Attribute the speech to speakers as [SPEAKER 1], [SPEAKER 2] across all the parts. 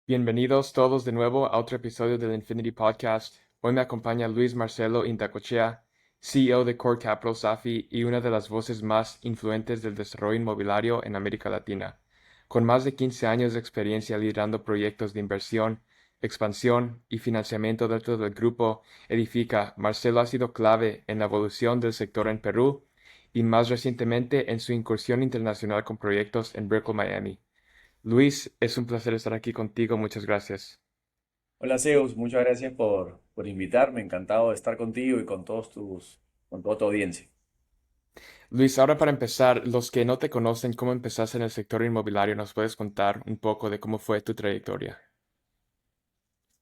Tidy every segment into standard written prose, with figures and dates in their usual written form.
[SPEAKER 1] Bienvenidos todos de nuevo a otro episodio del Infinity Podcast. Hoy me acompaña Luis Marcelo Indacochea, CEO de Core Capital Safi y una de las voces más influentes del desarrollo inmobiliario en América Latina. Con más de 15 años de experiencia liderando proyectos de inversión, expansión y financiamiento dentro del grupo Edifica, Marcelo ha sido clave en la evolución del sector en Perú y más recientemente en su incursión internacional con proyectos en Brickell, Miami. Luis, es un placer estar aquí contigo, muchas gracias.
[SPEAKER 2] Hola Zeus, muchas gracias por invitarme, encantado de estar contigo y con toda tu audiencia.
[SPEAKER 1] Luis, ahora para empezar, los que no te conocen, ¿cómo empezaste en el sector inmobiliario? ¿Nos puedes contar un poco de cómo fue tu trayectoria?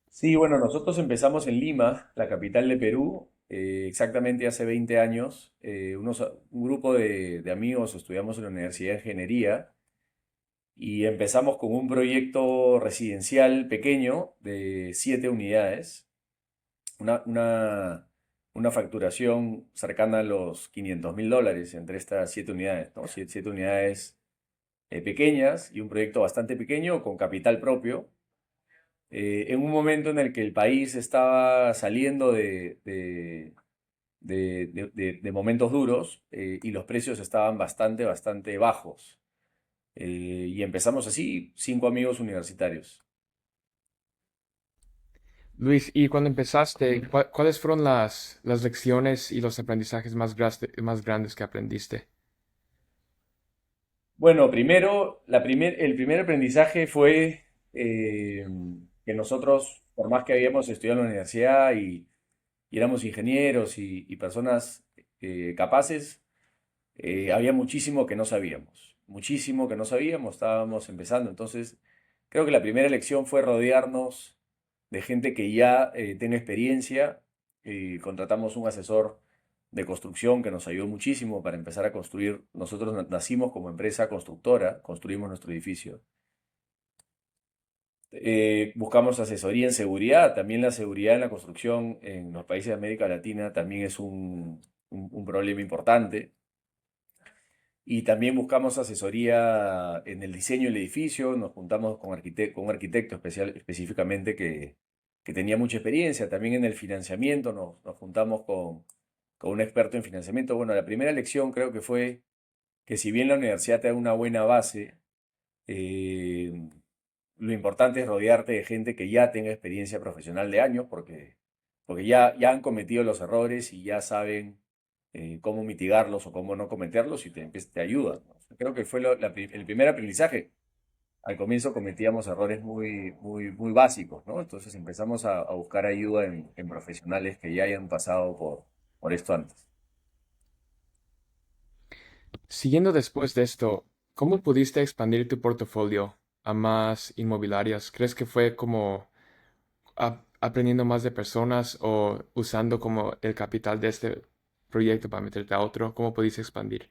[SPEAKER 2] Sí, bueno, nosotros empezamos en Lima, la capital de Perú, exactamente hace 20 años. Un grupo de amigos estudiamos en la Universidad de Ingeniería y empezamos con un proyecto residencial pequeño de 7 unidades, una, una, una facturación cercana a los $500.000 entre estas 7 unidades, ¿no? Siete unidades pequeñas y un proyecto bastante pequeño con capital propio, en un momento en el que el país estaba saliendo de momentos duros, y los precios estaban bastante bajos. Y empezamos así, 5 amigos universitarios.
[SPEAKER 1] Luis, y cuando empezaste, ¿cuáles fueron las lecciones y los aprendizajes más grandes que aprendiste?
[SPEAKER 2] Bueno, primero, el primer aprendizaje fue eh, que nosotros, por más que habíamos estudiado en la universidad y éramos ingenieros y personas capaces, había muchísimo que no sabíamos, estábamos empezando. Entonces, creo que la primera lección fue rodearnos de gente que ya tenga experiencia. Contratamos un asesor de construcción que nos ayudó muchísimo para empezar a construir. Nosotros nacimos como empresa constructora, construimos nuestro edificio. Buscamos asesoría en seguridad. También la seguridad en la construcción en los países de América Latina también es un problema importante. Y también buscamos asesoría en el diseño del edificio, nos juntamos con un arquitecto específicamente que tenía mucha experiencia. También en el financiamiento nos juntamos con un experto en financiamiento. Bueno, la primera lección creo que fue que si bien la universidad te da una buena base, eh, lo importante es rodearte de gente que ya tenga experiencia profesional de años, porque ya han cometido los errores y ya saben cómo mitigarlos o cómo no cometerlos y te ayudan, ¿no? O sea, creo que fue el primer aprendizaje. Al comienzo cometíamos errores muy básicos, ¿no? Entonces empezamos a buscar ayuda en profesionales que ya hayan pasado por esto antes.
[SPEAKER 1] Siguiendo después de esto, ¿cómo pudiste expandir tu portafolio a más inmobiliarias? ¿Crees que fue como aprendiendo más de personas o usando como el capital de este proyecto para meterte a otro? ¿Cómo pudiste expandir?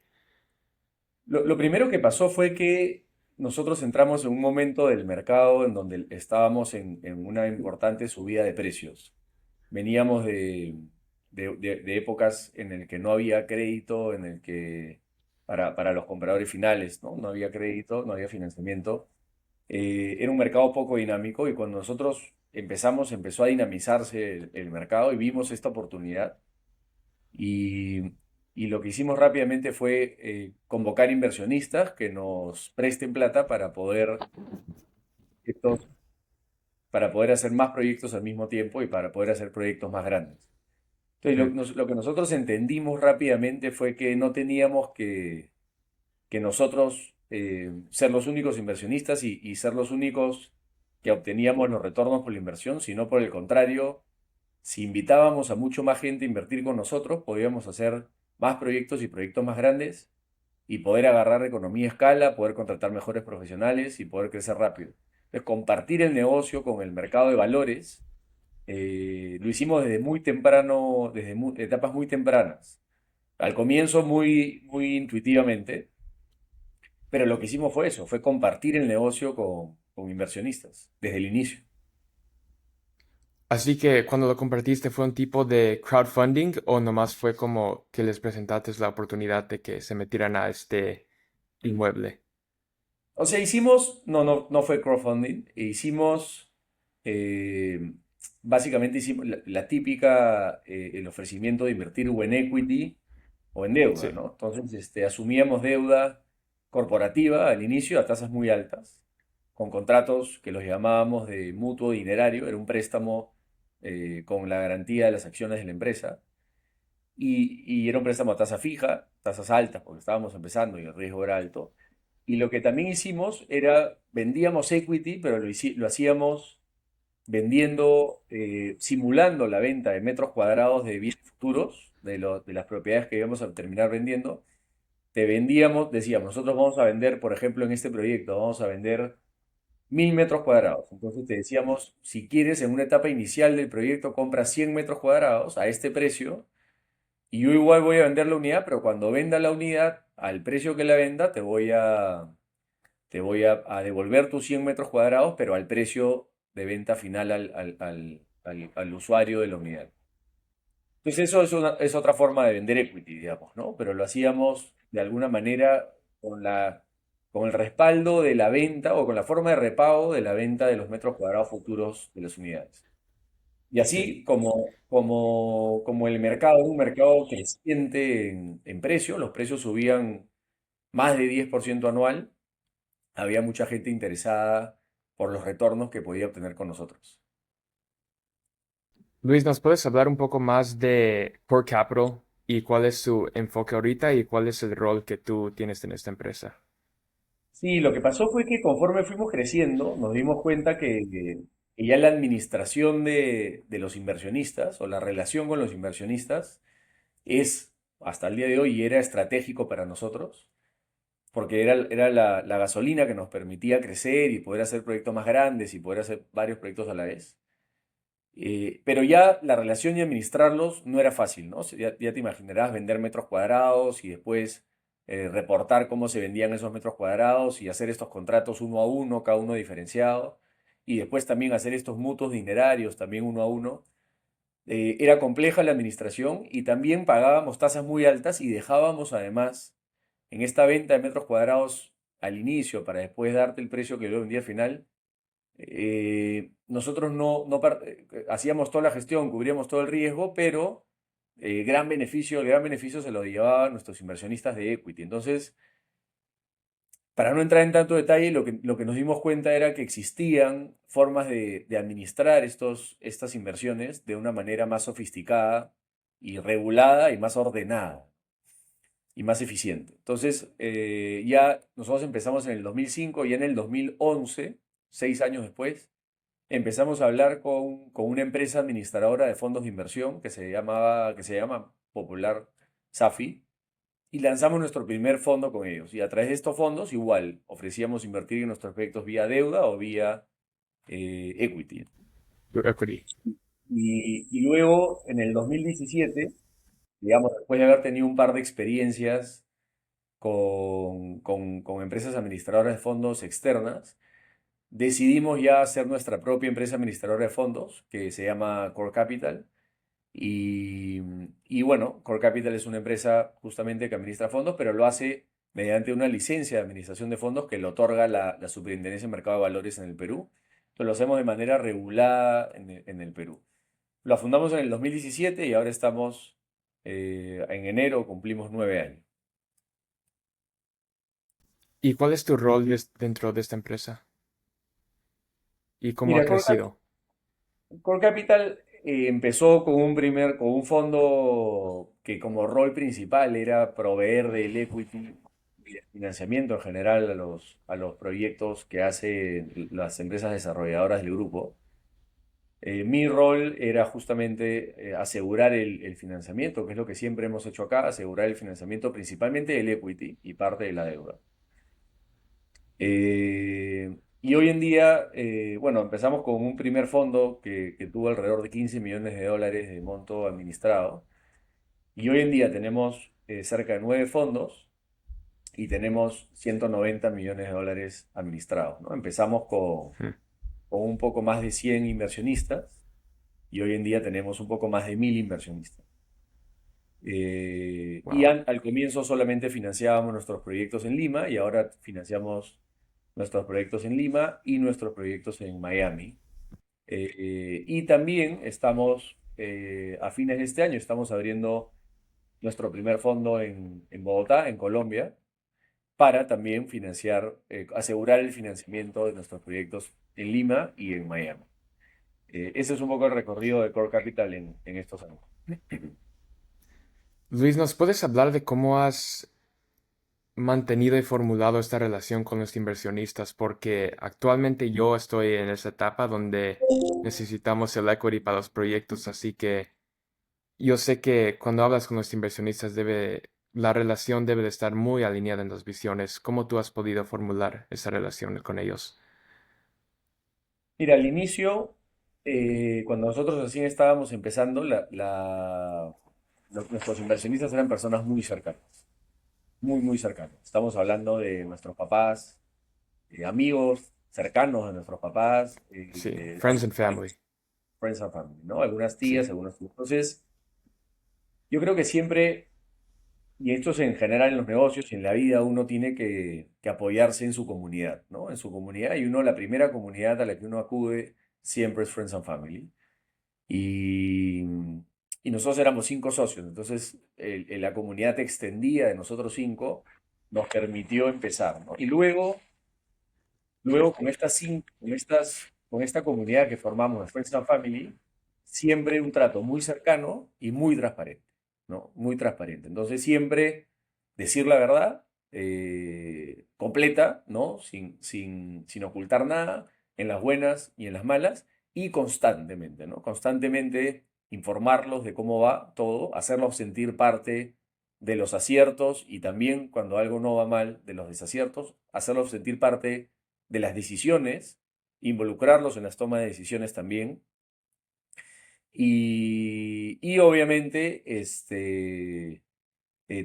[SPEAKER 2] Lo primero que pasó fue que nosotros entramos en un momento del mercado en donde estábamos en una importante subida de precios. Veníamos de épocas en el que no había crédito, en el que para los compradores finales, ¿no? No había crédito, no había financiamiento. Era un mercado poco dinámico y cuando nosotros empezó a dinamizarse el mercado y vimos esta oportunidad. Y, y lo que hicimos rápidamente fue convocar inversionistas que nos presten plata estos, para poder hacer más proyectos al mismo tiempo y para poder hacer proyectos más grandes. Entonces,
[SPEAKER 1] Mm.
[SPEAKER 2] lo que nosotros entendimos rápidamente fue que no teníamos que nosotros ser los únicos inversionistas y ser los únicos que obteníamos los retornos por la inversión, sino por el contrario, si invitábamos a mucho más gente a invertir con nosotros, podíamos hacer más proyectos y proyectos más grandes y poder agarrar economía a escala, poder contratar mejores profesionales y poder crecer rápido. Entonces, compartir el negocio con el mercado de valores lo hicimos desde muy temprano, etapas muy tempranas. Al comienzo muy intuitivamente, pero lo que hicimos fue eso, fue compartir el negocio con inversionistas desde el inicio.
[SPEAKER 1] Así que cuando lo compartiste, ¿fue un tipo de crowdfunding o nomás fue como que les presentaste la oportunidad de que se metieran a este inmueble?
[SPEAKER 2] O sea, no fue crowdfunding, hicimos eh, básicamente hicimos la típica, el ofrecimiento de invertir o en equity o en deuda,
[SPEAKER 1] Sí.
[SPEAKER 2] ¿no? Entonces, asumíamos deuda corporativa al inicio a tasas muy altas, con contratos que los llamábamos de mutuo dinerario, era un préstamo con la garantía de las acciones de la empresa, y era un préstamo a tasa fija, tasas altas, porque estábamos empezando y el riesgo era alto. Y lo que también hicimos era, vendíamos equity, pero lo hacíamos vendiendo, simulando la venta de metros cuadrados de bienes futuros, de las propiedades que íbamos a terminar vendiendo. Te vendíamos, decíamos, nosotros vamos a vender, por ejemplo, en este proyecto, vamos a vender 1000 metros cuadrados. Entonces te decíamos, si quieres, en una etapa inicial del proyecto, compra 100 metros cuadrados a este precio, y yo igual voy a vender la unidad, pero cuando venda la unidad, al precio que la venda, te voy a devolver tus 100 metros cuadrados, pero al precio de venta final al usuario de la unidad. Entonces eso es otra forma de vender equity, digamos, ¿no? Pero lo hacíamos de alguna manera con el respaldo de la venta o con la forma de repago de la venta de los metros cuadrados futuros de las unidades. Y
[SPEAKER 1] Sí.
[SPEAKER 2] así como el mercado, un mercado creciente en precio, los precios subían más de 10% anual, había mucha gente interesada por los retornos que podía obtener con nosotros.
[SPEAKER 1] Luis, ¿nos puedes hablar un poco más de Core Capital y cuál es su enfoque ahorita y cuál es el rol que tú tienes en esta empresa?
[SPEAKER 2] Sí, lo que pasó fue que conforme fuimos creciendo, nos dimos cuenta que ya la administración de los inversionistas o la relación con los inversionistas es, hasta el día de hoy, y era estratégico para nosotros, porque era la gasolina que nos permitía crecer y poder hacer proyectos más grandes y poder hacer varios proyectos a la vez. Pero ya la relación y administrarlos no era fácil, ¿no? Ya te imaginarás vender metros cuadrados y después reportar cómo se vendían esos metros cuadrados y hacer estos contratos uno a uno, cada uno diferenciado, y después también hacer estos mutuos dinerarios también uno a uno. Era compleja la administración y también pagábamos tasas muy altas y dejábamos además en esta venta de metros cuadrados al inicio para después darte el precio que yo vendía al final. Nosotros hacíamos toda la gestión, cubríamos todo el riesgo, pero el gran beneficio se lo llevaban nuestros inversionistas de equity. Entonces, para no entrar en tanto detalle, lo que nos dimos cuenta era que existían formas de administrar estas inversiones de una manera más sofisticada y regulada y más ordenada y más eficiente. Entonces, ya nosotros empezamos en el 2005, y en el 2011, 6 años después, empezamos a hablar con una empresa administradora de fondos de inversión que se llama Popular Safi, y lanzamos nuestro primer fondo con ellos. Y a través de estos fondos, igual, ofrecíamos invertir en nuestros proyectos vía deuda o vía equity.
[SPEAKER 1] Equity.
[SPEAKER 2] Y luego, en el 2017, digamos, después de haber tenido un par de experiencias con empresas administradoras de fondos externas, decidimos ya hacer nuestra propia empresa administradora de fondos, que se llama Core Capital. Y bueno, Core Capital es una empresa justamente que administra fondos, pero lo hace mediante una licencia de administración de fondos que le otorga la Superintendencia de Mercado de Valores en el Perú. Entonces lo hacemos de manera regulada en el Perú. Lo fundamos en el 2017 y ahora estamos, en enero cumplimos 9 años.
[SPEAKER 1] ¿Y cuál es tu rol dentro de esta empresa? ¿Y cómo ha
[SPEAKER 2] Mira,
[SPEAKER 1] crecido?
[SPEAKER 2] Core Capital empezó con un fondo que como rol principal era proveer del equity y del financiamiento en general a los proyectos que hacen las empresas desarrolladoras del grupo. Mi rol era justamente asegurar el financiamiento, que es lo que siempre hemos hecho acá, asegurar el financiamiento principalmente del equity y parte de la deuda. Y hoy en día, bueno, empezamos con un primer fondo que tuvo alrededor de 15 millones de dólares de monto administrado. Y hoy en día tenemos cerca de 9 fondos y tenemos 190 millones de dólares administrados, ¿no? Empezamos con un poco más de 100 inversionistas y hoy en día tenemos un poco más de 1000 inversionistas. Y
[SPEAKER 1] Wow.
[SPEAKER 2] al comienzo solamente financiábamos nuestros proyectos en Lima y ahora financiamos nuestros proyectos en Lima y nuestros proyectos en Miami. Y también estamos, a fines de este año, estamos abriendo nuestro primer fondo en Bogotá, en Colombia, para también financiar, asegurar el financiamiento de nuestros proyectos en Lima y en Miami. Ese es un poco el recorrido de Core Capital en estos años.
[SPEAKER 1] Luis, ¿nos puedes hablar de cómo has mantenido y formulado esta relación con los inversionistas? Porque actualmente yo estoy en esa etapa donde necesitamos el equity para los proyectos, así que yo sé que cuando hablas con los inversionistas la relación debe de estar muy alineada en las visiones. ¿Cómo tú has podido formular esa relación con ellos?
[SPEAKER 2] Mira, al inicio, cuando nosotros recién estábamos empezando, nuestros inversionistas eran personas muy cercanas, muy, muy cercanas. Estamos hablando de nuestros papás, amigos cercanos de nuestros papás,
[SPEAKER 1] Sí, friends and family.
[SPEAKER 2] friends and family, ¿no? Algunas tías,
[SPEAKER 1] Sí,
[SPEAKER 2] algunos tíos. Entonces, yo creo que siempre, y esto es en general en los negocios y en la vida, uno tiene que apoyarse en su comunidad, ¿no? En su comunidad, y uno, la primera comunidad a la que uno acude siempre es Friends and Family. Y, y nosotros éramos 5 socios, entonces la comunidad extendida de nosotros 5 nos permitió empezar, ¿no? Y luego con esta comunidad que formamos de Friends and Family, siempre un trato muy cercano y muy transparente, ¿no? Muy transparente. Entonces siempre decir la verdad completa, ¿no? Sin ocultar nada, en las buenas y en las malas, y constantemente, ¿no? Constantemente informarlos de cómo va todo, hacerlos sentir parte de los aciertos y también cuando algo no va mal, de los desaciertos, hacerlos sentir parte de las decisiones, involucrarlos en las tomas de decisiones también. Y obviamente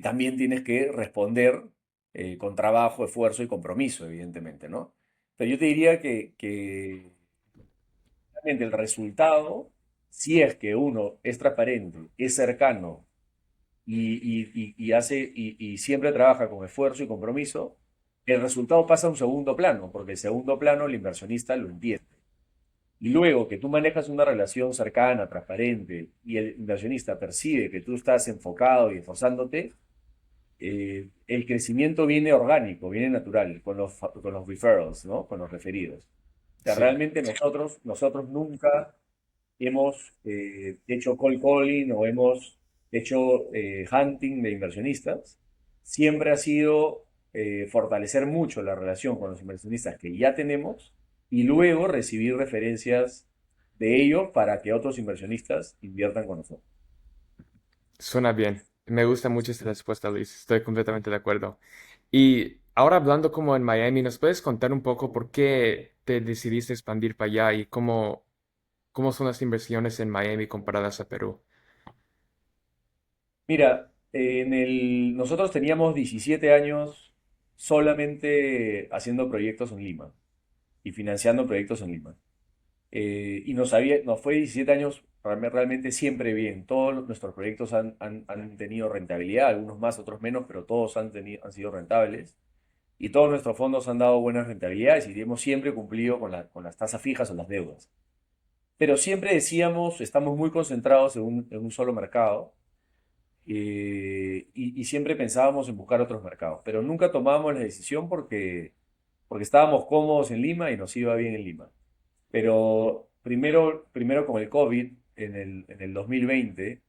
[SPEAKER 2] también tienes que responder con trabajo, esfuerzo y compromiso, evidentemente, ¿no? Pero yo te diría que realmente el resultado, si es que uno es transparente, es cercano y siempre trabaja con esfuerzo y compromiso, el resultado pasa a un segundo plano, porque el segundo plano el inversionista lo entiende. Y luego que tú manejas una relación cercana, transparente, y el inversionista percibe que tú estás enfocado y esforzándote, el crecimiento viene orgánico, viene natural, con los referrals, ¿no? Con los referidos. O sea,
[SPEAKER 1] sí.
[SPEAKER 2] realmente nosotros nunca hemos hecho cold calling o hemos hecho hunting de inversionistas. Siempre ha sido fortalecer mucho la relación con los inversionistas que ya tenemos y luego recibir referencias de ellos para que otros inversionistas inviertan con nosotros.
[SPEAKER 1] Suena bien. Me gusta mucho esta respuesta, Luis. Estoy completamente de acuerdo. Y ahora hablando como en Miami, ¿nos puedes contar un poco por qué te decidiste expandir para allá y cómo son las inversiones en Miami comparadas a Perú?
[SPEAKER 2] Mira, nosotros teníamos 17 años solamente haciendo proyectos en Lima y financiando proyectos en Lima. Y nos fue 17 años realmente siempre bien. Todos nuestros proyectos han tenido rentabilidad, algunos más, otros menos, pero todos han sido rentables. Y todos nuestros fondos han dado buenas rentabilidades y hemos siempre cumplido con las tasas fijas o las deudas. Pero siempre decíamos, estamos muy concentrados en un solo mercado y siempre pensábamos en buscar otros mercados. Pero nunca tomábamos la decisión porque estábamos cómodos en Lima y nos iba bien en Lima. Pero primero con el COVID, en el 2020,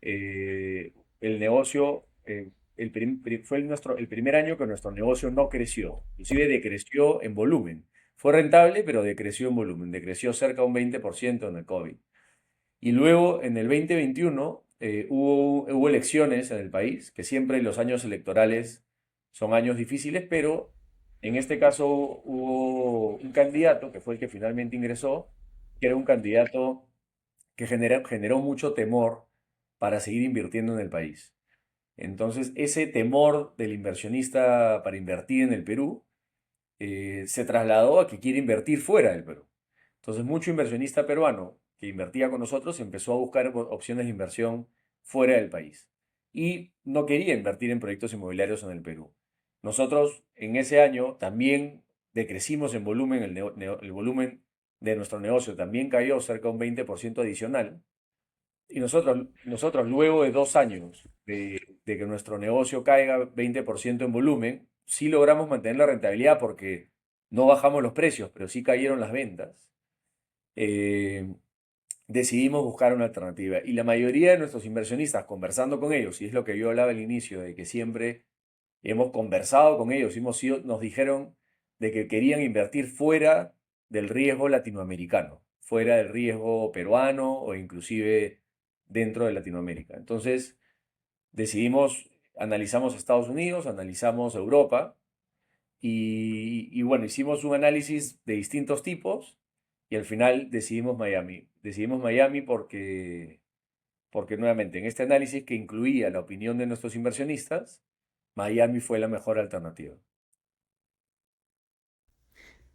[SPEAKER 2] el negocio, fue el primer año que nuestro negocio no creció, inclusive decreció en volumen. Fue rentable, pero decreció en volumen, decreció cerca de un 20% en el COVID. Y luego, en el 2021, hubo elecciones en el país, que siempre los años electorales son años difíciles, pero en este caso hubo un candidato, que fue el que finalmente ingresó, que era un candidato que generó mucho temor para seguir invirtiendo en el país. Entonces, ese temor del inversionista para invertir en el Perú se trasladó a que quiere invertir fuera del Perú. Entonces, mucho inversionista peruano que invertía con nosotros empezó a buscar opciones de inversión fuera del país y no quería invertir en proyectos inmobiliarios en el Perú. Nosotros en ese año también decrecimos en volumen, el volumen de nuestro negocio también cayó cerca de un 20% adicional. Y nosotros luego de 2 años de que nuestro negocio caiga 20% en volumen, sí logramos mantener la rentabilidad porque no bajamos los precios, pero sí cayeron las ventas. eh, Decidimos buscar una alternativa. Y la mayoría de nuestros inversionistas, conversando con ellos, y es lo que yo hablaba al inicio, de que siempre hemos conversado con ellos, nos dijeron de que querían invertir fuera del riesgo latinoamericano, fuera del riesgo peruano o inclusive dentro de Latinoamérica. Entonces analizamos Estados Unidos, analizamos Europa y bueno, hicimos un análisis de distintos tipos y al final decidimos Miami. Decidimos Miami porque nuevamente en este análisis que incluía la opinión de nuestros inversionistas, Miami fue la mejor alternativa.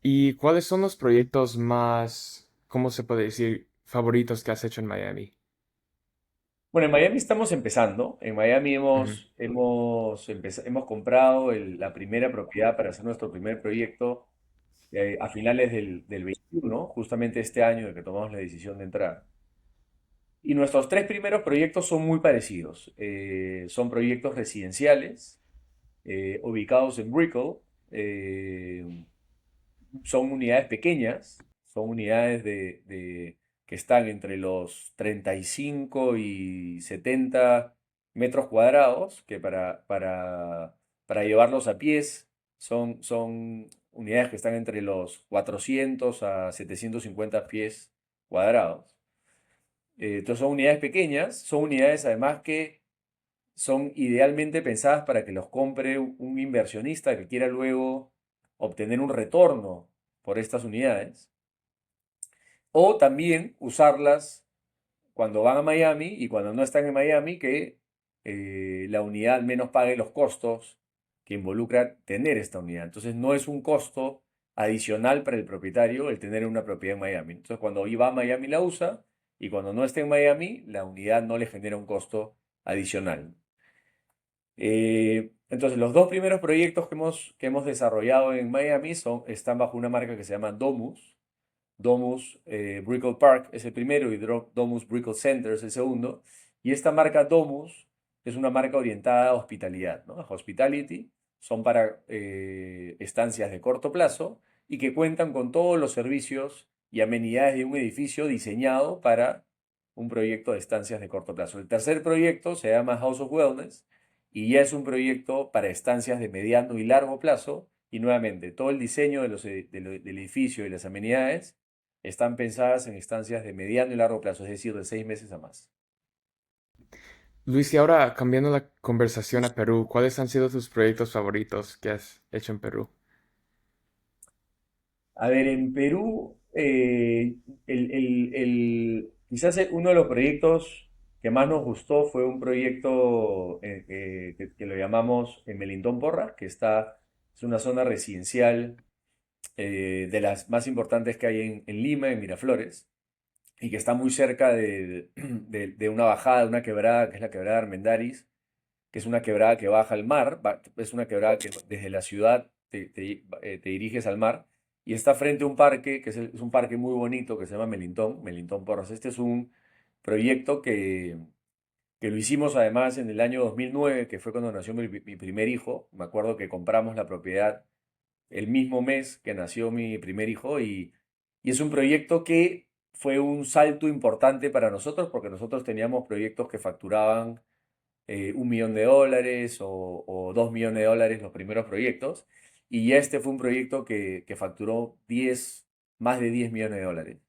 [SPEAKER 1] ¿Y cuáles son los proyectos más, cómo se puede decir, favoritos que has hecho en Miami?
[SPEAKER 2] Bueno, en Miami estamos empezando. En Miami
[SPEAKER 1] Ujú.
[SPEAKER 2] hemos comprado la primera propiedad para hacer nuestro primer proyecto a finales del 21, justamente este año de que tomamos la decisión de entrar. Y nuestros tres primeros proyectos son muy parecidos. Son proyectos residenciales ubicados en Brickell. eh, Son unidades pequeñas, son unidades que están entre los 35 y 70 metros cuadrados, que para llevarlos a pies son unidades que están entre los 400 a 750 pies cuadrados. Entonces son unidades pequeñas, son unidades además que son idealmente pensadas para que los compre un inversionista que quiera luego obtener un retorno por estas unidades, o también usarlas cuando van a Miami y cuando no están en Miami, que la unidad al menos pague los costos que involucra tener esta unidad. Entonces no es un costo adicional para el propietario el tener una propiedad en Miami. Entonces cuando va a Miami la usa y cuando no está en Miami, la unidad no le genera un costo adicional. Entonces, los dos primeros proyectos que hemos desarrollado en Miami están bajo una marca que se llama Domus. Domus Brickell Park es el primero y Domus Brickell Center es el segundo. Y esta marca Domus es una marca orientada a hospitalidad, ¿no? A hospitality. Son para estancias de corto plazo y que cuentan con todos los servicios y amenidades de un edificio diseñado para un proyecto de estancias de corto plazo. El tercer proyecto se llama House of Wellness y ya es un proyecto para estancias de mediano y largo plazo. Y nuevamente, todo el diseño del edificio y las amenidades están pensadas en estancias de mediano y largo plazo, es decir, de 6 meses a más.
[SPEAKER 1] Luis, y ahora cambiando la conversación a Perú, ¿cuáles han sido tus proyectos favoritos que has hecho en Perú?
[SPEAKER 2] A ver, en Perú, quizás uno de los proyectos que más nos gustó fue un proyecto que lo llamamos en Melindón Porras, es una zona residencial de las más importantes que hay en Lima, en Miraflores, y que está muy cerca de una bajada, de una quebrada, que es la quebrada Armendáriz, que es una quebrada que baja al mar, es una quebrada que desde la ciudad te diriges al mar, y está frente a un parque, es un parque muy bonito que se llama Melintón Porras. Este es un proyecto que lo hicimos además en el año 2009, que fue cuando nació mi primer hijo. Me acuerdo que compramos la propiedad el mismo mes que nació mi primer hijo y es un proyecto que fue un salto importante para nosotros porque nosotros teníamos proyectos que facturaban $1 millón o 2 millones los primeros proyectos. Y ya este fue un proyecto que facturó más de $10 millones.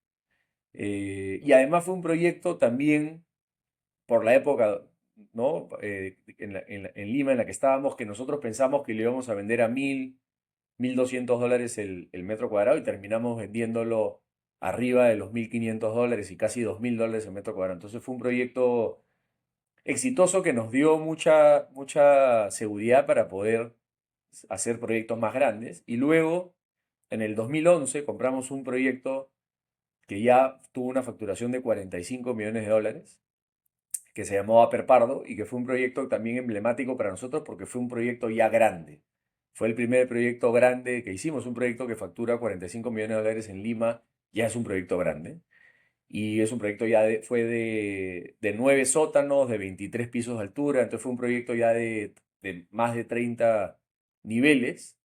[SPEAKER 2] Y además fue un proyecto también por la época, ¿no? En Lima en la que estábamos, que nosotros pensamos que le íbamos a vender a $1.200 el metro cuadrado y terminamos vendiéndolo arriba de los $1.500 y casi $2.000 el metro cuadrado. Entonces fue un proyecto exitoso que nos dio mucha seguridad para poder hacer proyectos más grandes. Y luego, en el 2011, compramos un proyecto que ya tuvo una facturación de $45 millones, que se llamó Upper Pardo y que fue un proyecto también emblemático para nosotros porque fue un proyecto ya grande. Fue el primer proyecto grande que hicimos, un proyecto que factura $45 millones en Lima ya es un proyecto grande. Y es un proyecto ya fue de 9 sótanos, de 23 pisos de altura, entonces fue un proyecto ya de más de 30 niveles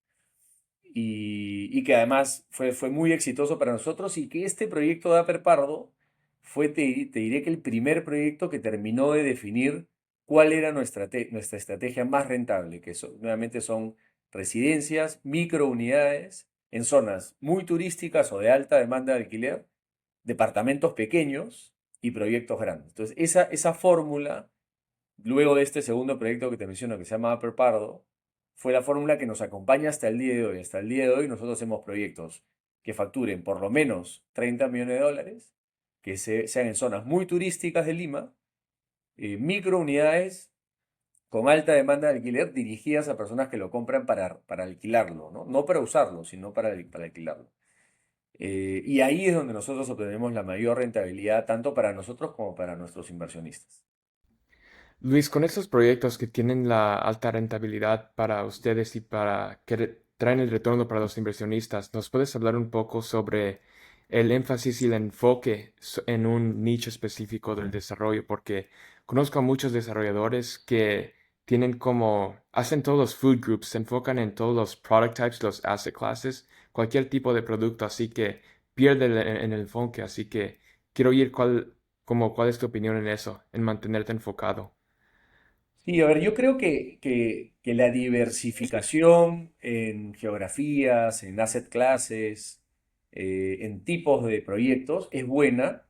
[SPEAKER 2] y que además fue muy exitoso para nosotros y que este proyecto de Aper Pardo fue, te diré que el primer proyecto que terminó de definir cuál era nuestra estrategia más rentable, que nuevamente son residencias, microunidades en zonas muy turísticas o de alta demanda de alquiler, departamentos pequeños y proyectos grandes. Entonces, esa fórmula, luego de este segundo proyecto que te menciono, que se llama Upper Pardo, fue la fórmula que nos acompaña hasta el día de hoy. Hasta el día de hoy nosotros hacemos proyectos que facturen por lo menos 30 millones de dólares, que sean en zonas muy turísticas de Lima, microunidades con alta demanda de alquiler dirigidas a personas que lo compran para alquilarlo, ¿no? No para usarlo, sino para alquilarlo. Y ahí es donde nosotros obtenemos la mayor rentabilidad, tanto para nosotros como para nuestros inversionistas.
[SPEAKER 1] Luis, con estos proyectos que tienen la alta rentabilidad para ustedes y para que traen el retorno para los inversionistas, ¿nos puedes hablar un poco sobre el énfasis y el enfoque en un nicho específico del desarrollo? Porque conozco a muchos desarrolladores que tienen como, hacen todos los food groups, se enfocan en todos los product types, los asset classes, cualquier tipo de producto, así que pierde en el enfoque, así que quiero oír cuál es tu opinión en eso, en mantenerte enfocado.
[SPEAKER 2] Sí, a ver, yo creo que la diversificación en geografías, en asset classes, en tipos de proyectos es buena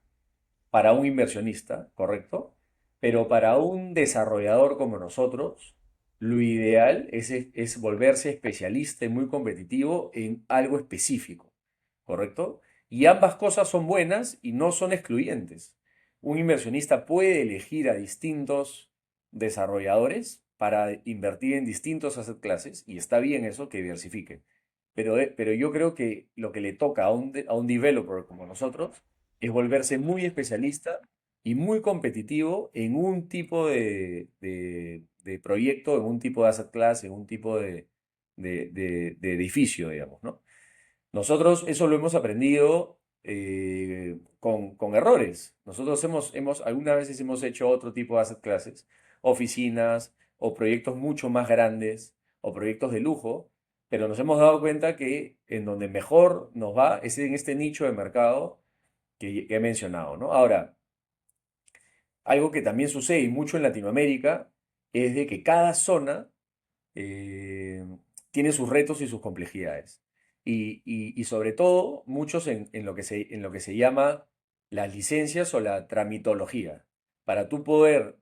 [SPEAKER 2] para un inversionista, ¿correcto? Pero para un desarrollador como nosotros, lo ideal es volverse especialista y muy competitivo en algo específico, ¿correcto? Y ambas cosas son buenas y no son excluyentes. Un inversionista puede elegir a distintos desarrolladores para invertir en distintos asset classes y está bien eso que diversifique. Pero yo creo que lo que le toca a un developer como nosotros es volverse muy especialista y muy competitivo en un tipo de proyecto, en un tipo de asset class, en un tipo de edificio, digamos, ¿no? Nosotros eso lo hemos aprendido con errores. Nosotros algunas veces hemos hecho otro tipo de asset classes, oficinas o proyectos mucho más grandes o proyectos de lujo, pero nos hemos dado cuenta que en donde mejor nos va es en este nicho de mercado que he mencionado, ¿no? Ahora, algo que también sucede y mucho en Latinoamérica es de que cada zona eh, tiene sus retos y sus complejidades. Y sobre todo, muchos en lo que se llama las licencias o la tramitología. Para tú poder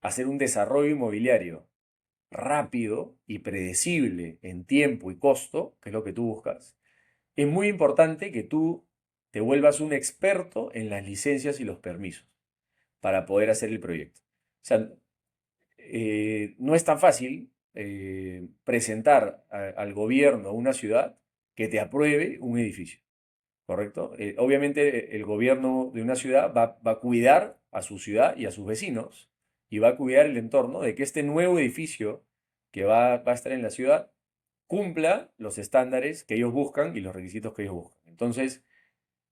[SPEAKER 2] hacer un desarrollo inmobiliario rápido y predecible en tiempo y costo, que es lo que tú buscas, es muy importante que tú te vuelvas un experto en las licencias y los permisos para poder hacer el proyecto. O sea, no es tan fácil presentar al gobierno de una ciudad que te apruebe un edificio, ¿correcto? Obviamente el gobierno de una ciudad va a cuidar a su ciudad y a sus vecinos y va a cuidar el entorno de que este nuevo edificio que va a estar en la ciudad cumpla los estándares que ellos buscan y los requisitos que ellos buscan. Entonces,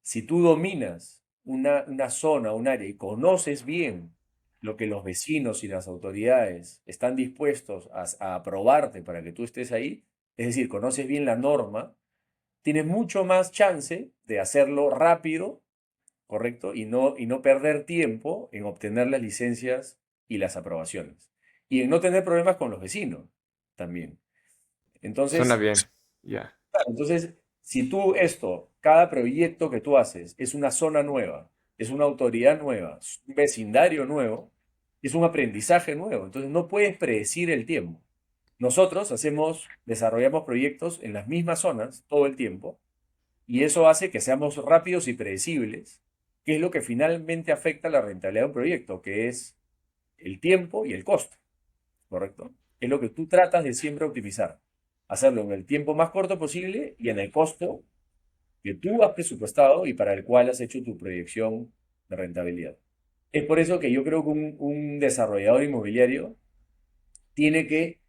[SPEAKER 2] si tú dominas una zona, un área y conoces bien lo que los vecinos y las autoridades están dispuestos a aprobarte para que tú estés ahí, es decir, conoces bien la norma, tienes mucho más chance de hacerlo rápido, ¿correcto? Y no perder tiempo en obtener las licencias y las aprobaciones. Y en no tener problemas con los vecinos también.
[SPEAKER 1] Suena
[SPEAKER 2] Entonces,
[SPEAKER 1] bien, ya.
[SPEAKER 2] entonces, si tú cada proyecto que tú haces es una zona nueva, es una autoridad nueva, es un vecindario nuevo, es un aprendizaje nuevo, entonces no puedes predecir el tiempo. Nosotros desarrollamos proyectos en las mismas zonas todo el tiempo y eso hace que seamos rápidos y predecibles, que es lo que finalmente afecta la rentabilidad de un proyecto, que es el tiempo y el costo, ¿correcto? Es lo que tú tratas de siempre optimizar. Hacerlo en el tiempo más corto posible y en el costo que tú has presupuestado y para el cual has hecho tu proyección de rentabilidad. Es por eso que yo creo que un desarrollador inmobiliario tiene que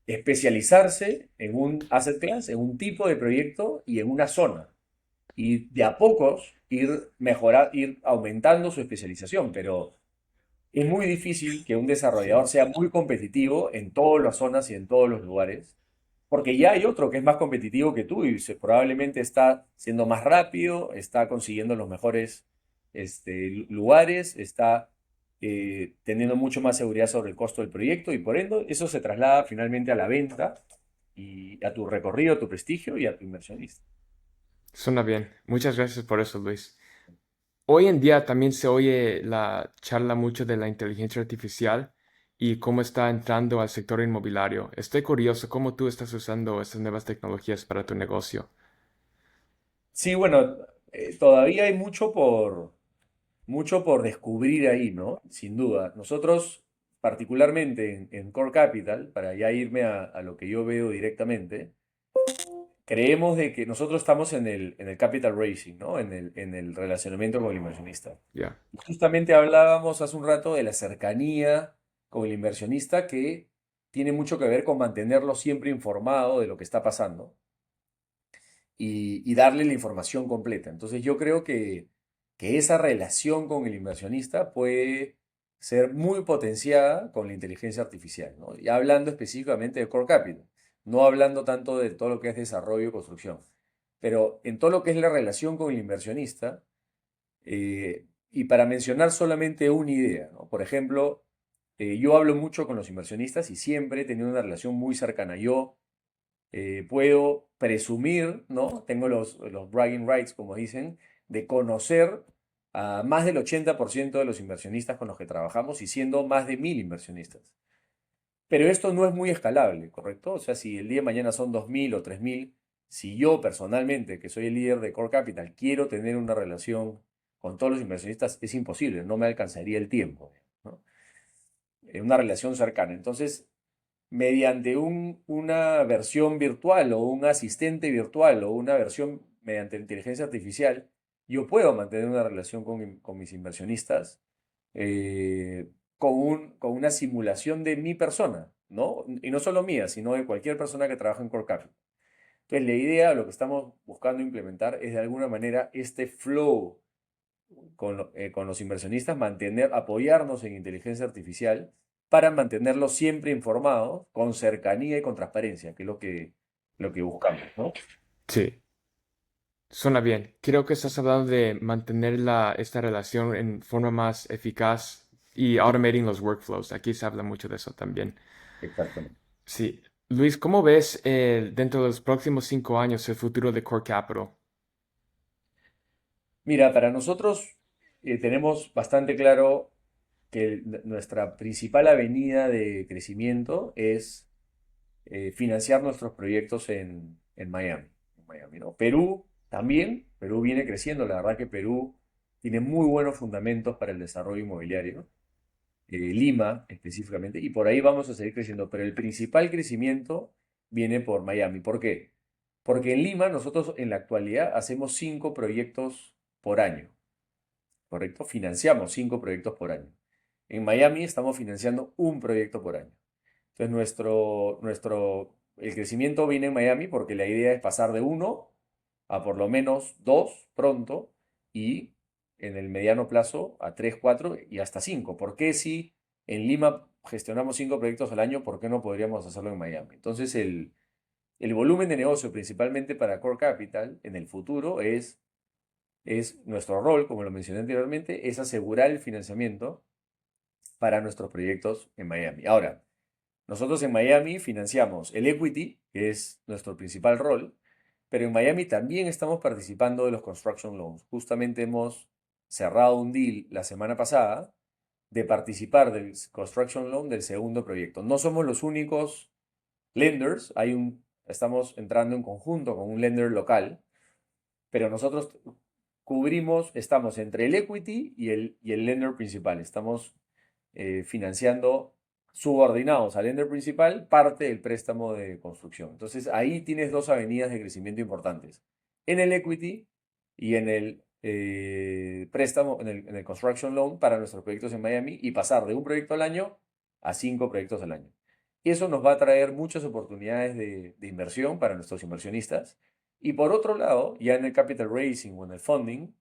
[SPEAKER 2] especializarse en un asset class, en un tipo de proyecto y en una zona. y de a pocos ir aumentando su especialización, pero es muy difícil que un
[SPEAKER 1] Sí.
[SPEAKER 2] desarrollador sea muy competitivo en todas las zonas y en todos los lugares, porque ya hay otro que es más competitivo que tú y probablemente está siendo más rápido, está consiguiendo los mejores lugares, está teniendo mucho más seguridad sobre el costo del proyecto y por ende eso se traslada finalmente a la venta y a tu recorrido, a tu prestigio y a tu inversionista.
[SPEAKER 1] Suena bien. Muchas gracias por eso, Luis. Hoy en día también se oye la charla mucho de la inteligencia artificial y cómo está entrando al sector inmobiliario. Estoy curioso cómo tú estás usando estas nuevas tecnologías para tu negocio.
[SPEAKER 2] Sí, bueno, todavía hay mucho por descubrir ahí, ¿no? Sin duda. Nosotros, particularmente en Core Capital, para ya irme a lo que yo veo directamente, creemos de que nosotros estamos en el capital raising, ¿no? En el relacionamiento con el inversionista.
[SPEAKER 1] Ya.
[SPEAKER 2] Y justamente hablábamos hace un rato de la cercanía con el inversionista que tiene mucho que ver con mantenerlo siempre informado de lo que está pasando y darle la información completa. Entonces yo creo que esa relación con el inversionista puede ser muy potenciada con la inteligencia artificial, ¿no? Y hablando específicamente de Core Capital, no hablando tanto de todo lo que es desarrollo y construcción, pero en todo lo que es la relación con el inversionista, y para mencionar solamente una idea, ¿no? Por ejemplo, yo hablo mucho con los inversionistas y siempre he tenido una relación muy cercana. Yo puedo presumir, ¿no? Tengo los bragging rights, como dicen, de conocer a más del 80% de los inversionistas con los que trabajamos y siendo más de 1000 inversionistas. Pero esto no es muy escalable, ¿correcto? O sea, si el día de mañana son 2000 o 3000, si yo personalmente, que soy el líder de Core Capital, quiero tener una relación con todos los inversionistas, es imposible, no me alcanzaría el tiempo, ¿no? Una relación cercana. Entonces, mediante una versión virtual o un asistente virtual o una versión mediante inteligencia artificial, yo puedo mantener una relación con mis inversionistas con una simulación de mi persona, ¿no? Y no solo mía, sino de cualquier persona que trabaja en Core Capital. Entonces, la idea, lo que estamos buscando implementar es de alguna manera este flow con los inversionistas, apoyarnos en inteligencia artificial para mantenerlos siempre informados, con cercanía y con transparencia, que es lo que buscamos, ¿no?
[SPEAKER 1] Sí. Suena bien. Creo que estás hablando de mantener esta relación en forma más eficaz y automating los workflows. Aquí se habla mucho de eso también.
[SPEAKER 2] Exactamente.
[SPEAKER 1] Sí. Luis, ¿cómo ves dentro de los próximos 5 años el futuro de Core Capital?
[SPEAKER 2] Mira, para nosotros tenemos bastante claro que nuestra principal avenida de crecimiento es financiar nuestros proyectos en Miami, ¿no? Perú también, Perú viene creciendo, la verdad que Perú tiene muy buenos fundamentos para el desarrollo inmobiliario, Lima específicamente, y por ahí vamos a seguir creciendo, pero el principal crecimiento viene por Miami. ¿Por qué? Porque en Lima nosotros en la actualidad hacemos 5 proyectos por año, ¿correcto? Financiamos 5 proyectos por año. En Miami estamos financiando un proyecto por año. Entonces, el crecimiento viene en Miami porque la idea es pasar de uno a por lo menos dos pronto y en el mediano plazo a tres, cuatro y hasta cinco. ¿Por qué si en Lima gestionamos 5 proyectos al año, por qué no podríamos hacerlo en Miami? Entonces, el volumen de negocio principalmente para Core Capital en el futuro es nuestro rol, como lo mencioné anteriormente, es asegurar el financiamiento para nuestros proyectos en Miami. Ahora, nosotros en Miami financiamos el equity, que es nuestro principal rol, pero en Miami también estamos participando de los construction loans. Justamente hemos cerrado un deal la semana pasada de participar del construction loan del segundo proyecto. No somos los únicos lenders, estamos entrando en conjunto con un lender local, pero nosotros estamos entre el equity y el lender principal. Estamos financiando subordinados al lender principal parte del préstamo de construcción. Entonces ahí tienes dos avenidas de crecimiento importantes. En el equity y en el préstamo, en el construction loan para nuestros proyectos en Miami y pasar de un proyecto al año a 5 proyectos al año. Y eso nos va a traer muchas oportunidades de inversión para nuestros inversionistas Y por otro lado, ya en el capital raising o en el funding,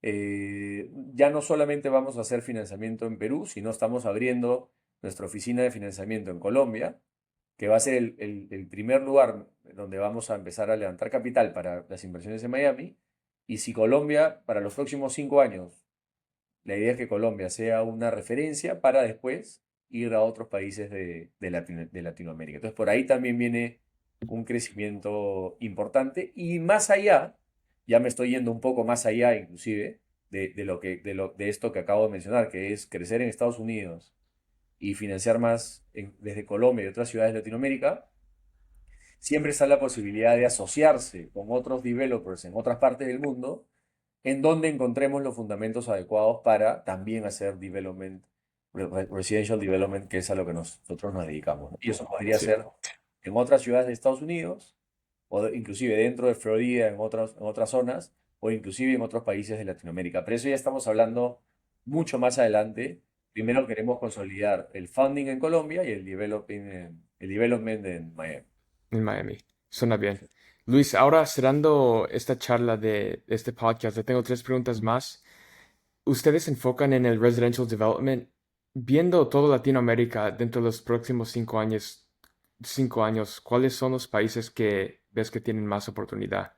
[SPEAKER 2] ya no solamente vamos a hacer financiamiento en Perú, sino estamos abriendo nuestra oficina de financiamiento en Colombia, que va a ser el primer lugar donde vamos a empezar a levantar capital para las inversiones en Miami. Y si Colombia, para los próximos 5 años, la idea es que Colombia sea una referencia para después ir a otros países de Latinoamérica. Entonces, por ahí también viene un crecimiento importante y más allá, ya me estoy yendo un poco más allá inclusive de esto que acabo de mencionar, que es crecer en Estados Unidos y financiar más desde Colombia y otras ciudades de Latinoamérica. Siempre está la posibilidad de asociarse con otros developers en otras partes del mundo en donde encontremos los fundamentos adecuados para también hacer residential development, que es a lo que nosotros nos dedicamos, ¿no? Y eso podría
[SPEAKER 1] Sí.
[SPEAKER 2] ser en otras ciudades de Estados Unidos, o inclusive dentro de Florida, en otras zonas, o inclusive en otros países de Latinoamérica. Pero eso ya estamos hablando mucho más adelante. Primero queremos consolidar el funding en Colombia y el development en Miami.
[SPEAKER 1] En Miami. Suena bien. Luis, ahora cerrando esta charla de este podcast, le tengo tres preguntas más. Ustedes se enfocan en el residential development. Viendo todo Latinoamérica dentro de los próximos 5 años, ¿cuáles son los países que ves que tienen más oportunidad?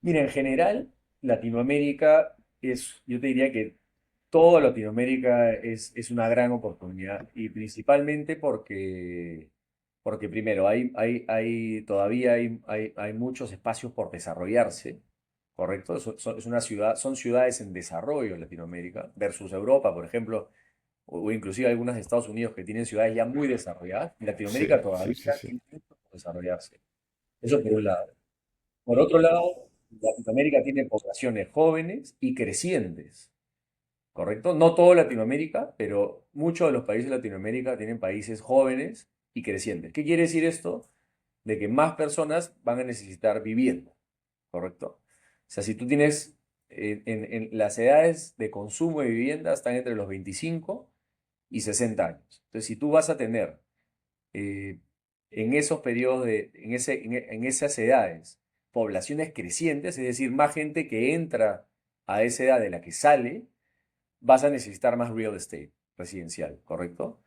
[SPEAKER 2] Mira, en general, Latinoamérica yo te diría que toda Latinoamérica es una gran oportunidad y principalmente porque primero, todavía hay muchos espacios por desarrollarse, ¿correcto? Son ciudades en desarrollo en Latinoamérica versus Europa, por ejemplo, o inclusive algunas de Estados Unidos que tienen ciudades ya muy desarrolladas y
[SPEAKER 1] Sí,
[SPEAKER 2] Latinoamérica
[SPEAKER 1] sí,
[SPEAKER 2] todavía
[SPEAKER 1] sí, sí.
[SPEAKER 2] tiene mucho por desarrollarse. Eso por un lado. Por otro lado, Latinoamérica tiene poblaciones jóvenes y crecientes, ¿correcto? No todo Latinoamérica, pero muchos de los países de Latinoamérica tienen países jóvenes y crecientes. ¿Qué quiere decir esto? De que más personas van a necesitar vivienda, ¿correcto? O sea, si tú tienes, en las edades de consumo de vivienda están entre los 25 y 60 años. Entonces, si tú vas a tener eh, en esos periodos, en esas edades, poblaciones crecientes, es decir, más gente que entra a esa edad de la que sale, vas a necesitar más real estate residencial, ¿correcto?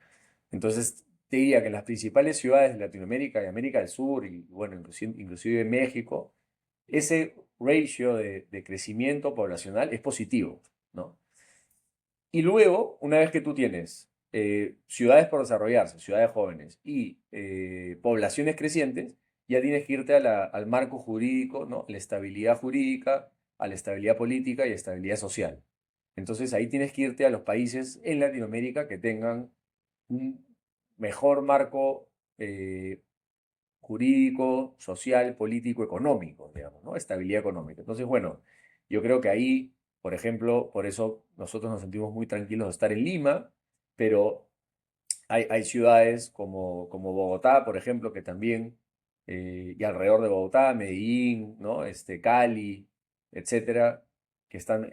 [SPEAKER 2] Entonces, te diría que en las principales ciudades de Latinoamérica y América del Sur, y bueno, inclusive en México, ese ratio de crecimiento poblacional es positivo, ¿no? Y luego, una vez que tú tienes ciudades por desarrollarse, ciudades jóvenes y poblaciones crecientes, ya tienes que irte al marco jurídico, ¿no? La estabilidad jurídica, a la estabilidad política y estabilidad social. Entonces ahí tienes que irte a los países en Latinoamérica que tengan un mejor marco eh, jurídico, social, político, económico, digamos, ¿no? Estabilidad económica. Entonces, bueno, yo creo que ahí, por ejemplo, por eso nosotros nos sentimos muy tranquilos de estar en Lima, pero hay ciudades como Bogotá, por ejemplo, que también, y alrededor de Bogotá, Medellín, ¿no? Cali, etcétera, que están,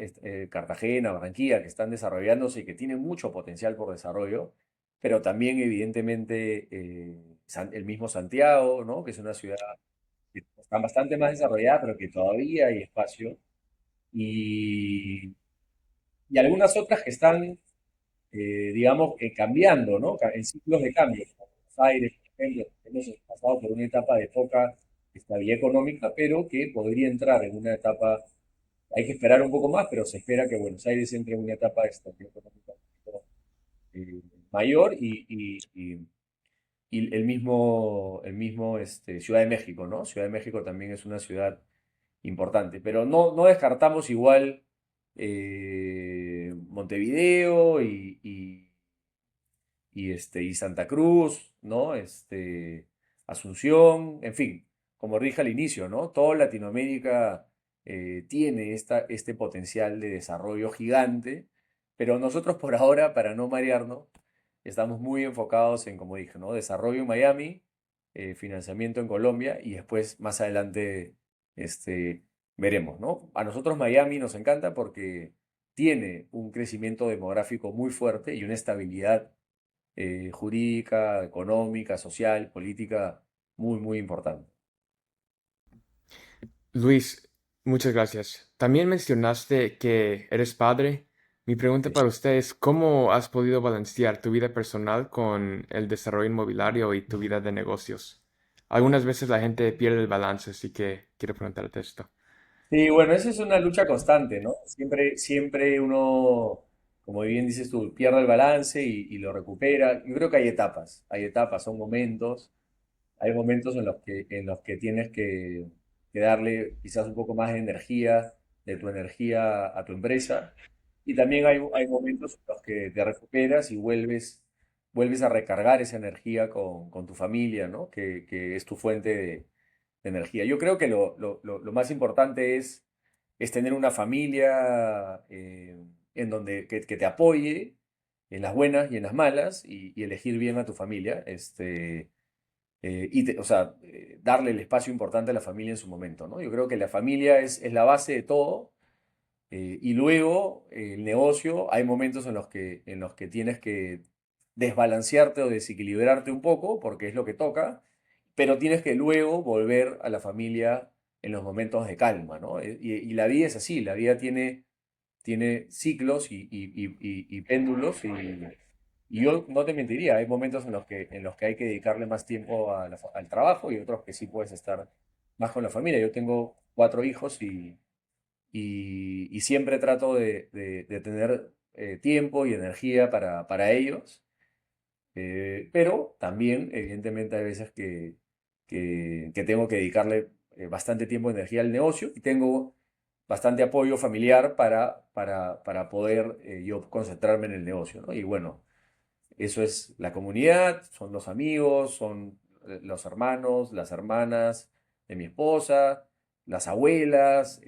[SPEAKER 2] Cartagena, Barranquilla, que están desarrollándose y que tienen mucho potencial por desarrollo, pero también, evidentemente, el mismo Santiago, ¿no? Que es una ciudad que está bastante más desarrollada, pero que todavía hay espacio, y, y algunas otras que están digamos, cambiando, ¿no? En ciclos de cambio. Buenos Aires, por ejemplo, hemos pasado por una etapa de poca estabilidad económica, pero que podría entrar en una etapa, hay que esperar un poco más, pero se espera que Buenos Aires entre en una etapa de estabilidad económica un poquito, mayor y el mismo Ciudad de México, ¿no? Ciudad de México también es una ciudad importante, pero no descartamos igual Montevideo y Santa Cruz, ¿no? Asunción, en fin, como dije al inicio, ¿no? Toda Latinoamérica tiene este potencial de desarrollo gigante, pero nosotros por ahora, para no marearnos, estamos muy enfocados en, como dije, ¿no? Desarrollo en Miami, financiamiento en Colombia y después, más adelante, veremos, ¿no? A nosotros Miami nos encanta porque tiene un crecimiento demográfico muy fuerte y una estabilidad jurídica, económica, social, política, muy, muy importante.
[SPEAKER 1] Luis, muchas gracias. También mencionaste que eres padre. Mi pregunta para usted es, ¿cómo has podido balancear tu vida personal con el desarrollo inmobiliario y tu vida de negocios? Algunas veces la gente pierde el balance, así que quiero preguntarte esto.
[SPEAKER 2] Sí, bueno, esa es una lucha constante, ¿no? Siempre uno, como bien dices tú, pierde el balance y lo recupera. Yo creo que hay etapas, son momentos. Hay momentos en los que tienes que darle quizás un poco más de energía, de tu energía a tu empresa. Y también hay momentos en los que te recuperas y vuelves a recargar esa energía con tu familia, ¿no? Que es tu fuente de energía. Yo creo que lo más importante es tener una familia en donde que te apoye en las buenas y en las malas y elegir bien a tu familia. O sea, darle el espacio importante a la familia en su momento, ¿no? Yo creo que la familia es la base de todo y luego el negocio, hay momentos en los que tienes que desbalancearte o desequilibrarte un poco, porque es lo que toca, pero tienes que luego volver a la familia en los momentos de calma, ¿no? Y la vida es así, la vida tiene ciclos y péndulos y yo no te mentiría, hay momentos en los que hay que dedicarle más tiempo al trabajo y otros que sí puedes estar más con la familia. Yo tengo 4 hijos y siempre trato de tener tiempo y energía para ellos, pero también evidentemente hay veces que tengo que dedicarle bastante tiempo y energía al negocio y tengo bastante apoyo familiar para poder yo concentrarme en el negocio, ¿no? Y bueno. Eso es la comunidad, son los amigos, son los hermanos, las hermanas de mi esposa, las abuelas,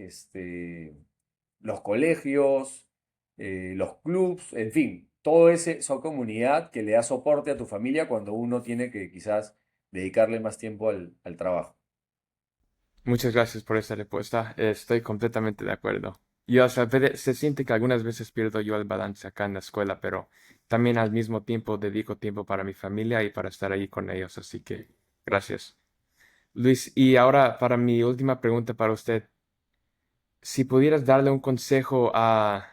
[SPEAKER 2] los colegios, los clubs, en fin, todo ese son comunidad que le da soporte a tu familia cuando uno tiene que quizás dedicarle más tiempo al trabajo.
[SPEAKER 1] Muchas gracias por esa respuesta. Estoy completamente de acuerdo. Yo, o sea, se siente que algunas veces pierdo yo el balance acá en la escuela, pero también al mismo tiempo dedico tiempo para mi familia y para estar ahí con ellos, así que gracias. Luis, y ahora para mi última pregunta para usted. Si pudieras darle un consejo a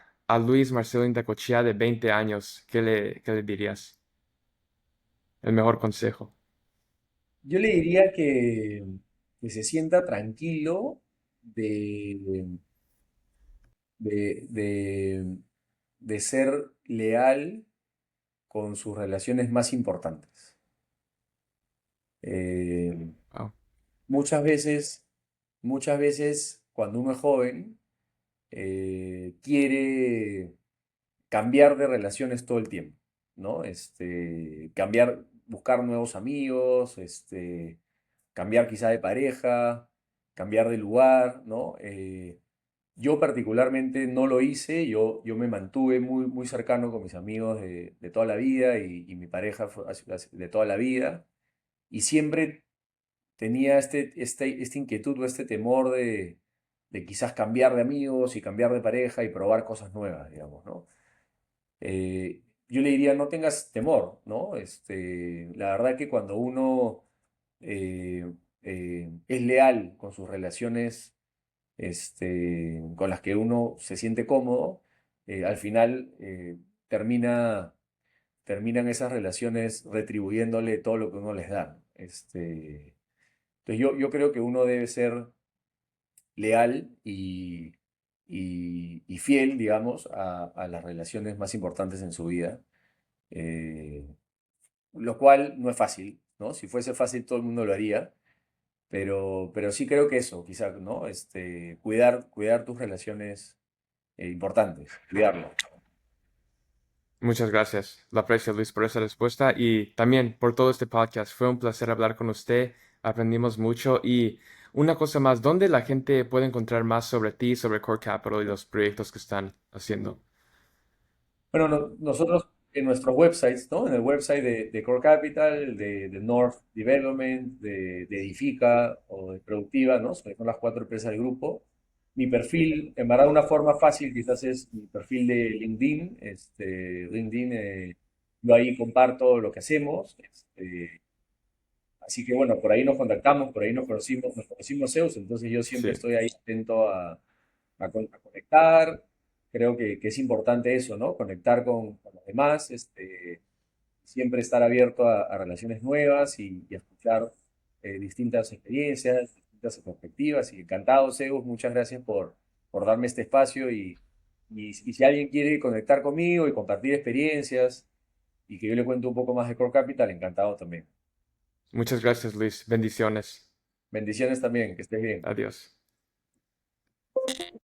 [SPEAKER 1] Luis Marcelo Indacochea de 20 años, qué le dirías? El mejor consejo.
[SPEAKER 2] Yo le diría que se sienta tranquilo de, de, de ser leal con sus relaciones más importantes. Eh,
[SPEAKER 1] Wow.
[SPEAKER 2] muchas veces, muchas veces cuando uno es joven, quiere cambiar de relaciones todo el tiempo, ¿no? Cambiar, buscar nuevos amigos, cambiar quizá de pareja, cambiar de lugar, ¿no? Yo particularmente no lo hice, yo me mantuve muy cercano con mis amigos de toda la vida y mi pareja de toda la vida y siempre tenía esta inquietud o este temor de quizás cambiar de amigos y cambiar de pareja y probar cosas nuevas, digamos, ¿no? Yo le diría, no tengas temor, ¿no? La verdad que cuando uno eh, es leal con sus relaciones con las que uno se siente cómodo, al final terminan esas relaciones retribuyéndole todo lo que uno les da. Entonces yo creo que uno debe ser leal y fiel, digamos, a las relaciones más importantes en su vida, eh, lo cual no es fácil, ¿no? Si fuese fácil todo el mundo lo haría, pero sí creo que eso, quizás, ¿no? Cuidar tus relaciones importantes, cuidarlas.
[SPEAKER 1] Muchas gracias. Lo aprecio, Luis, por esa respuesta y también por todo este podcast. Fue un placer hablar con usted. Aprendimos mucho y una cosa más, ¿dónde la gente puede encontrar más sobre ti, sobre Core Capital y los proyectos que están haciendo?
[SPEAKER 2] Bueno, nosotros en nuestros websites, ¿no? En el website de Core Capital, de North Development, de Edifica o de Productiva, ¿no? Son las 4 empresas del grupo. Mi perfil, en verdad, una forma fácil quizás es mi perfil de LinkedIn. LinkedIn, yo ahí comparto lo que hacemos. Así que bueno, por ahí nos contactamos, por ahí nos conocimos Zeus, entonces yo siempre
[SPEAKER 1] Sí,
[SPEAKER 2] estoy ahí atento a conectar. Creo que es importante eso, ¿no? Conectar con los demás, siempre estar abierto a relaciones nuevas y a escuchar distintas experiencias, distintas perspectivas. Y encantado, Zeus, muchas gracias por darme este espacio y si alguien quiere conectar conmigo y compartir experiencias y que yo le cuente un poco más de Core Capital, encantado también.
[SPEAKER 1] muchas gracias, Luis. Bendiciones.
[SPEAKER 2] Bendiciones también, que estés bien.
[SPEAKER 1] Adiós.